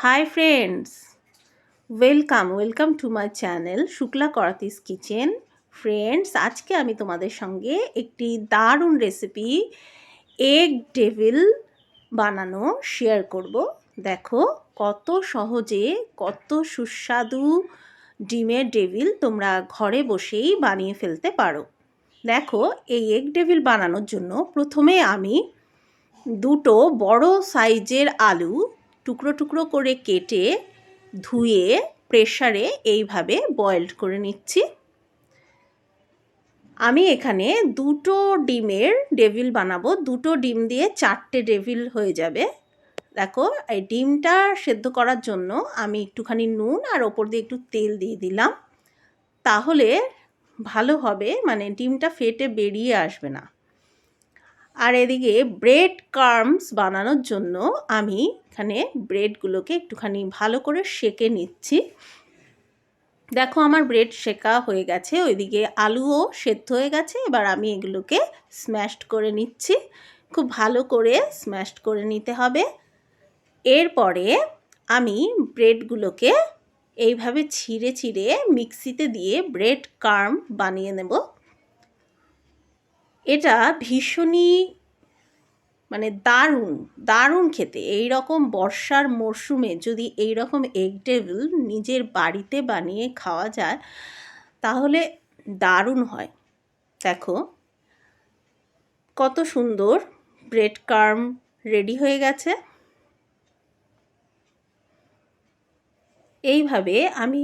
High friends, welcome to my channel Shukla করাতিস kitchen. Friends, আজকে আমি তোমাদের সঙ্গে একটি দারুণ রেসিপি এগ ডেভিল বানানো শেয়ার করব। দেখো কত সহজে, কত সুস্বাদু ডিমের ডেভিল তোমরা ঘরে বসেই বানিয়ে ফেলতে পারো। দেখো, এই এগ ডেভিল বানানোর জন্য প্রথমে আমি দুটো বড় সাইজের আলু টুকরো টুকরো করে কেটে ধুয়ে প্রেসারে এইভাবে বয়েলড করে নিচ্ছি। আমি এখানে দুটো ডিমের ডেভিল বানাবো। দুটো ডিম দিয়ে 4টে ডেভিল হয়ে যাবে। দেখো, এই ডিমটা সেদ্ধ করার জন্য আমি একটুখানি নুন আর ওপর দিয়ে একটু তেল দিয়ে দিলাম, তাহলে ভালো হবে, মানে ডিমটা ফেটে বেরিয়ে আসবে না। আর এদিকে ব্রেড ক্রাম্বস বানানোর জন্য আমি এখানে ব্রেডগুলোকে একটুখানি ভালো করে সেঁকে নিচ্ছি। দেখো, আমার ব্রেড সেঁকা হয়ে গেছে, ওইদিকে আলুও সেদ্ধ হয়ে গেছে। এবার আমি এগুলোকে স্ম্যাশড করে নিচ্ছি। খুব ভালো করে স্ম্যাশড করে নিতে হবে। এরপরে আমি ব্রেডগুলোকে এইভাবে ছিঁড়ে ছিঁড়ে মিক্সিতে দিয়ে ব্রেড ক্রাম্ব বানিয়ে নেব। এটা ভীষণই দারুণ খেতে। এই রকম বর্ষার মরশুমে যদি এই রকম এগ ডেভিল নিজের বাড়িতে বানিয়ে খাওয়া যায় তাহলে দারুণ হয়। দেখো কত সুন্দর ব্রেড ক্রাম্ব রেডি হয়ে গেছে। এইভাবে আমি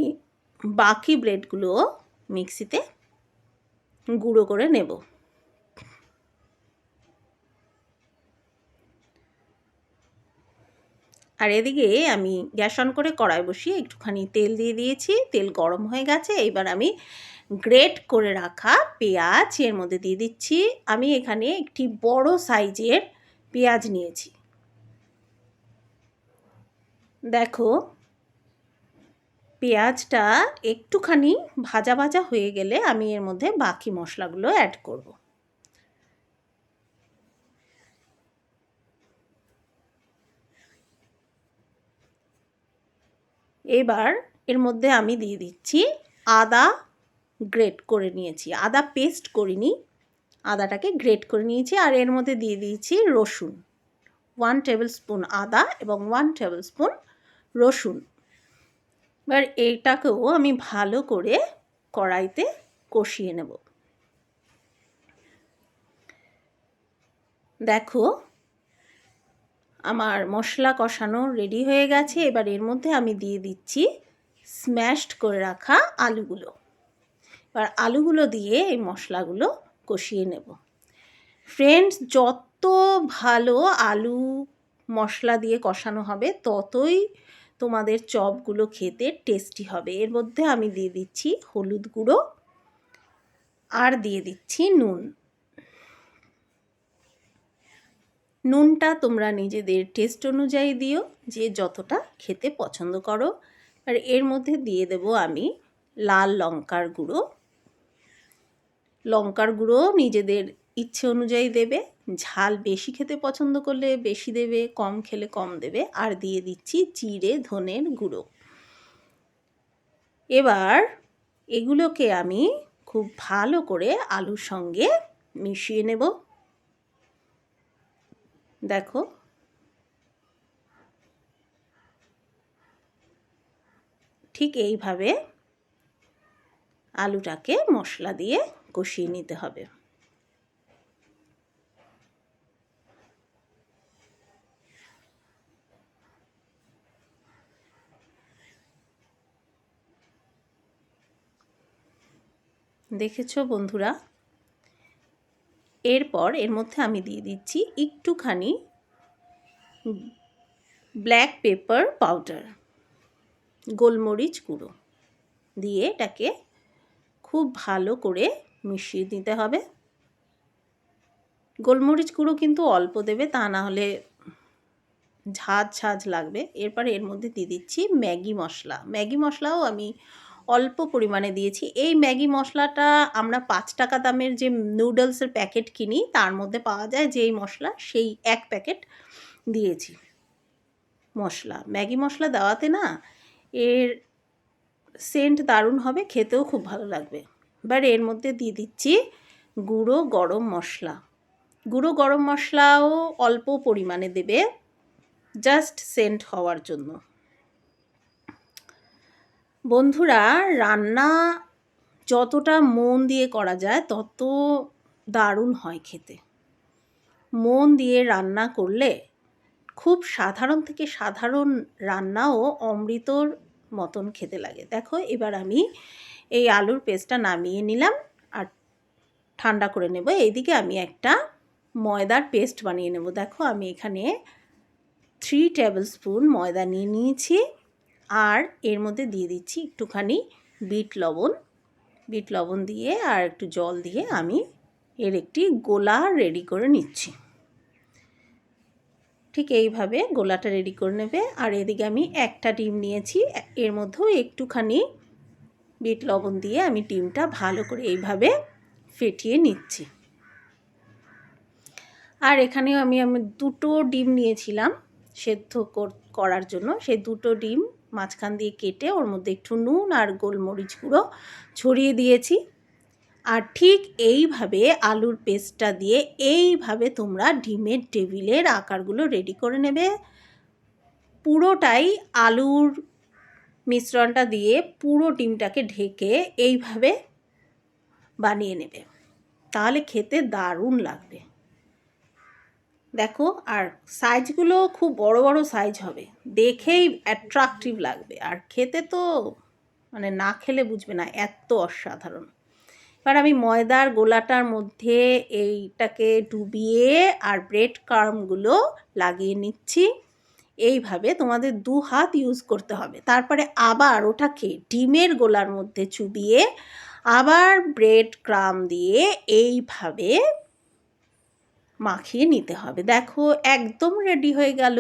বাকি ব্রেডগুলো মিক্সিতে গুঁড়ো করে নেব। আর এদিকে আমি গ্যাস অন করে কড়াই বসিয়ে একটুখানি তেল দিয়ে দিয়েছি। তেল গরম হয়ে গেছে। এবার আমি গ্রেট করে রাখা পেঁয়াজ এর মধ্যে দিয়ে দিচ্ছি। আমি এখানে একটি বড় সাইজের পেঁয়াজ নিয়েছি। দেখো, পেঁয়াজটা একটুখানি ভাজা ভাজা হয়ে গেলে আমি এর মধ্যে বাকি মশলাগুলো অ্যাড করব। এবার এর মধ্যে আমি দিয়ে দিচ্ছি আদা গ্রেট করে নিয়েছি। আদা পেস্ট করিনি, আদাটাকে গ্রেট করে নিয়েছি। আর এর মধ্যে দিয়ে দিয়েছি রসুন, 1 টেবিল স্পুন আদা এবং 1 টেবিল স্পুন রসুন। এবার এইটাকেও আমি ভালো করে কড়াইতে কষিয়ে নেব। দেখো, আমার মশলা কষানো রেডি হয়ে গেছে। এবার এর মধ্যে আমি দিয়ে দিচ্ছি স্ম্যাশড করে রাখা আলুগুলো। এবার আলুগুলো দিয়ে এই মশলাগুলো কষিয়ে নেব। ফ্রেন্ডস, যত ভালো আলু মশলা দিয়ে কষানো হবে ততই তোমাদের চপগুলো খেতে টেস্টি হবে। এর মধ্যে আমি দিয়ে দিচ্ছি হলুদ গুঁড়ো আর দিয়ে দিচ্ছি নুন। নুনটা তোমরা নিজেদের টেস্ট অনুযায়ী দিও, যে যতটা খেতে পছন্দ করো। আর এর মধ্যে দিয়ে দেব আমি লাল লঙ্কার গুঁড়ো। লঙ্কার গুঁড়ো নিজেদের ইচ্ছে অনুযায়ী দেবে। ঝাল বেশি খেতে পছন্দ করলে বেশি দেবে, কম খেলে কম দেবে। আর দিয়ে দিচ্ছি জিরে ধনের গুঁড়ো। এবার এগুলোকে আমি খুব ভালো করে আলুর সঙ্গে মিশিয়ে নেব। দেখো, ঠিক এইভাবে আলুটাকে মশলা দিয়ে কষিয়ে নিতে হবে। দেখেছো বন্ধুরা? এরপর এর মধ্যে আমি দিয়ে দিচ্ছি একটুখানি ব্ল্যাক পেপার পাউডার, গোলমরিচ গুঁড়ো দিয়ে এটাকে খুব ভালো করে মিশিয়ে দিতে হবে। গোলমরিচ গুঁড়ো কিন্তু অল্প দেবে, তা না হলে ঝাঁঝ লাগবে। এরপরে এর মধ্যে দিয়ে দিচ্ছি ম্যাগি মশলা। ম্যাগি মশলাও আমি অল্প পরিমাণে দিয়েছি। এই ম্যাগি মশলাটা আমরা 5 টাকা দামের যে নুডলসের প্যাকেট কিনি তার মধ্যে পাওয়া যায় যেই মশলা, সেই 1 প্যাকেট দিয়েছি। মশলা, ম্যাগি মশলা দেওয়াতে না এর সেন্ট দারুণ হবে, খেতেও খুব ভালো লাগবে। এবার এর মধ্যে দিয়ে দিচ্ছি গুঁড়ো গরম মশলা। গুঁড়ো গরম মশলাও অল্প পরিমাণে দেবে, জাস্ট সেন্ট হওয়ার জন্য। বন্ধুরা, রান্না যতটা মন দিয়ে করা যায় তত দারুণ হয় খেতে। মন দিয়ে রান্না করলে খুব সাধারণ থেকে সাধারণ রান্নাও অমৃতর মতন খেতে লাগে। দেখো, এবার আমি এই আলুর পেস্টটা নামিয়ে নিলাম আর ঠান্ডা করে নেব। এইদিকে আমি একটা ময়দার পেস্ট বানিয়ে নেব। দেখো, আমি এখানে 3 টেবিল স্পুন ময়দা নিয়ে নিয়েছি আর এর মধ্যে দিয়ে দিচ্ছি একটুখানি বিট লবণ দিয়ে আর একটু জল দিয়ে আমি এর একটি গোলা রেডি করে নিচ্ছি। ঠিক এইভাবে গোলাটা রেডি করে নেবে। আর এদিকে আমি একটা ডিম নিয়েছি, এর মধ্যেও একটুখানি বিট লবণ দিয়ে আমি ডিমটা ভালো করে এইভাবে ফেটিয়ে নিচ্ছি। আর এখানেও আমি 2টো ডিম নিয়েছিলাম সেদ্ধ করার জন্য। সেই 2টো ডিম মাঝখান দিয়ে কেটে ওর মধ্যে একটু নুন আর গোলমরিচ গুঁড়ো ছড়িয়ে দিয়েছি। আর ঠিক এইভাবে আলুর পেস্টটা দিয়ে এইভাবে তোমরা ডিমের টেবিলের আকারগুলো রেডি করে নেবে। পুরোটাই আলুর মিশ্রণটা দিয়ে পুরো ডিমটাকে ঢেকে এইভাবে বানিয়ে নেবে, তাহলে খেতে দারুণ লাগবে। দেখো, আর সাইজগুলো খুব বড় বড় সাইজ হবে, দেখেই অ্যাট্রাকটিভ লাগবে, আর খেতে তো মানে না খেলে বুঝবে না, এত অসাধারণ। এবার আমি ময়দার গোলাটার মধ্যে এইটাকে ডুবিয়ে আর ব্রেড ক্রাম্বগুলো লাগিয়ে নিচ্ছি। এইভাবে তোমাদের 2 হাত ইউজ করতে হবে। তারপরে আবার ওটাকে ডিমের গোলার মধ্যে চুবিয়ে আবার ব্রেড ক্রাম্ব দিয়ে এইভাবে মাখিয়ে নিতে হবে। দেখো, একদম রেডি হয়ে গেল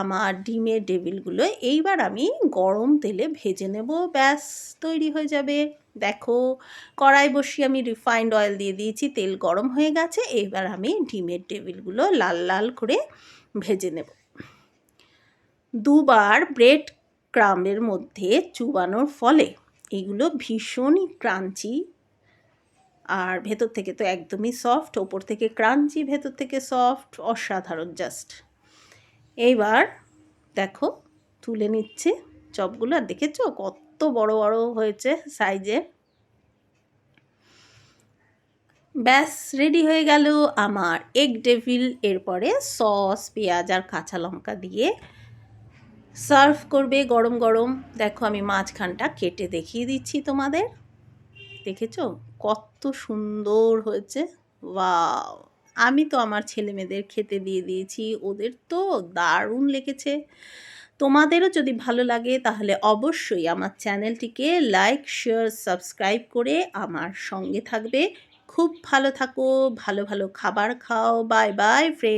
আমার ডিমের টেবিলগুলো। এইবার আমি গরম তেলে ভেজে নেব, ব্যাস তৈরি হয়ে যাবে। দেখো, কড়াই বসিয়ে আমি রিফাইন্ড অয়েল দিয়ে দিয়েছি, তেল গরম হয়ে গেছে। এবার আমি ডিমের টেবিলগুলো লাল লাল করে ভেজে নেব। 2বার ব্রেড ক্রাম্বের মধ্যে চুবানোর ফলে এগুলো ভীষণই ক্রাঞ্চি, আর ভেতর থেকে তো একদমই সফট, ওপর থেকে ক্রাঞ্চি, ভেতর থেকে সফট, অসাধারণ জাস্ট। এইবার দেখো, তুলে নিচ্ছে চপগুলো, আর দেখেছো কত বড় বড় হয়েছে সাইজে। ব্যাস রেডি হয়ে গেল আমার এগ ডেভিল। এরপরে সস, পেঁয়াজ আর কাঁচা লঙ্কা দিয়ে সার্ভ করবে গরম গরম। দেখো, আমি মাঝখানটা কেটে দেখিয়ে দিচ্ছি তোমাদের, দেখেছো কত সুন্দর হয়েছে। ওয়াও! আমি তো আমার ছেলে মেয়েদের খেতে দিয়ে দিয়েছি, ওদের তো দারুণ লেগেছে। তোমাদেরও যদি ভালো লাগে তাহলে অবশ্যই আমার চ্যানেলটিকে লাইক, শেয়ার, সাবস্ক্রাইব করে আমার সঙ্গে থাকবে। খুব ভালো থাকো, ভালো ভালো খাবার খাও। Bye bye friend.